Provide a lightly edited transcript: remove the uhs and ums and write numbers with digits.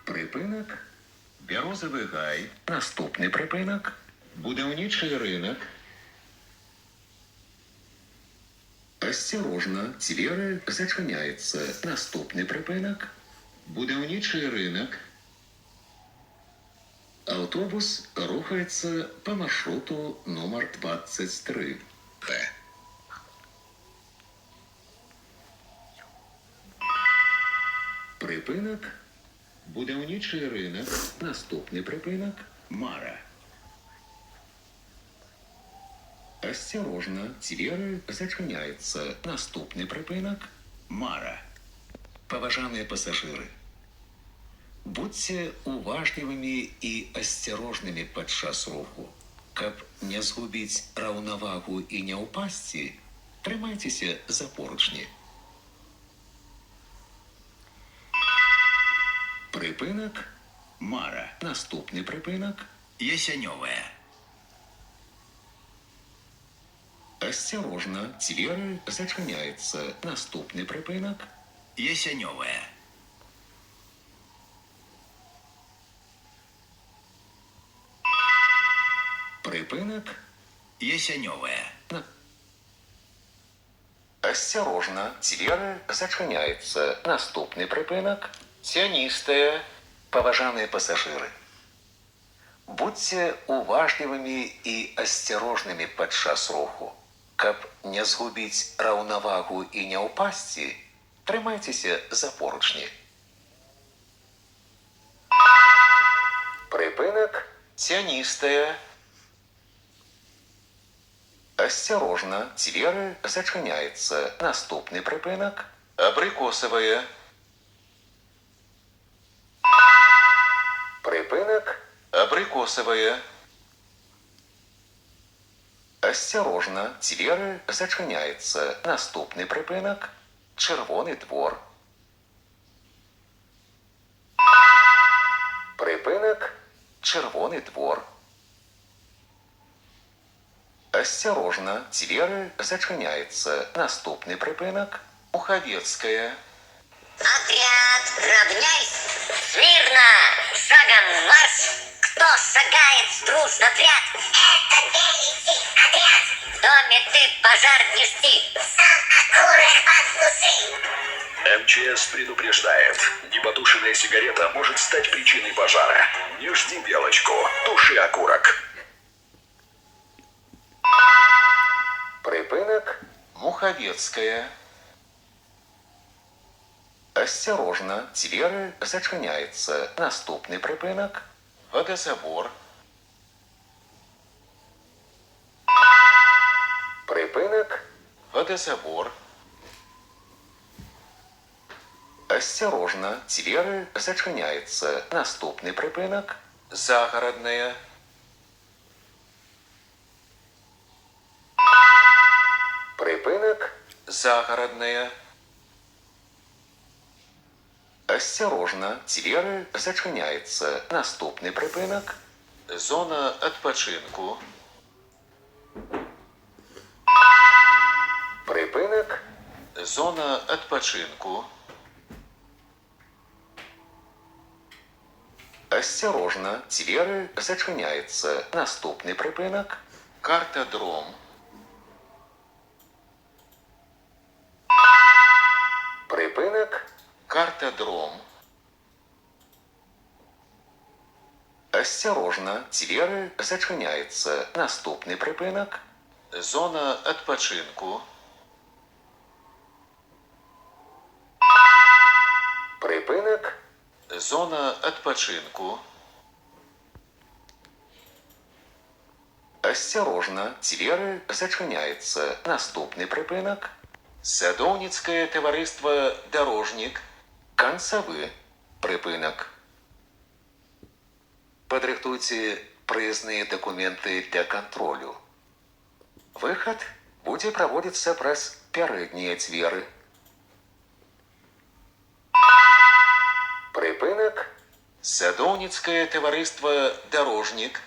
Припинок. Березовий гай. Наступний припинок. Будівничий ринок. Осторожно, двері зачиняються. Наступний припинок. Будівничий ринок. Автобус рухається по маршруту номер 23. Х. Припинок. Будівничий ринок. Наступний припинок. Мара. Осторожно, двері зачиняються. Наступний припинок. Мара. Поважані пасажири, будьте уважливими і осторожними під час руху. Каб не згубити рівновагу і не упасти, тримайтеся за поручні. Припинок. Мара. Наступний припинок. Ясеневая. Осторожно, двері зачиняються. Наступний припинок. Ясеневая. Припинок. Ясеневая. Осторожно, двері зачиняються. Наступний припинок. Тянистая. Поважані пасажири, будьте уважливими і осторожними під час руху. Каб не згубити рівновагу і не упасти, тримайтеся за поручні. Припинок. Тянистая. Осторожно, двері зачиняються. Наступний припинок. Абрикосовая. Припинок. Абрикосовая. Осторожно, двері зачиняються. Наступний припинок. Червоний двор. Припинок. Червоний двор. Осторожно, двері зачиняються. Наступний припинок. Муховецкая. Отряд, равняйсь! Смирно! Шагом марш! Кто шагает, дружно отряд? Это великий отряд! В доме ты пожар не жди! Сам окурок потуши! МЧС предупреждает, непотушенная сигарета может стать причиной пожара. Не жди белочку, туши окурок. Припинок. Муховецкая. Осторожно, двері зачиняються. Наступний припинок. Водозабор. Припинок. Водозабор. Осторожно, двері зачиняються. Наступний припинок. Загородная. Припинок. Загородная. Осторожно, двері зачиняються. Наступний припинок. Зона відпочинку. Припинок. Зона відпочинку. Осторожно, двері зачиняються. Наступний припинок. Картодром. Припинок. Картодром. Осторожно, двері зачиняються. Наступний припинок. Зона відпочинку. Припинок. Зона відпочинку. Осторожно, двері зачиняються. Наступний припинок. Садовницькое товариство «Дорожник». Концовы. Припинок. Подрыхтуйте проездные документы для контролю. Выход будет проводиться праз передние двери. Припинок. Садовницкое товариство «Дорожник».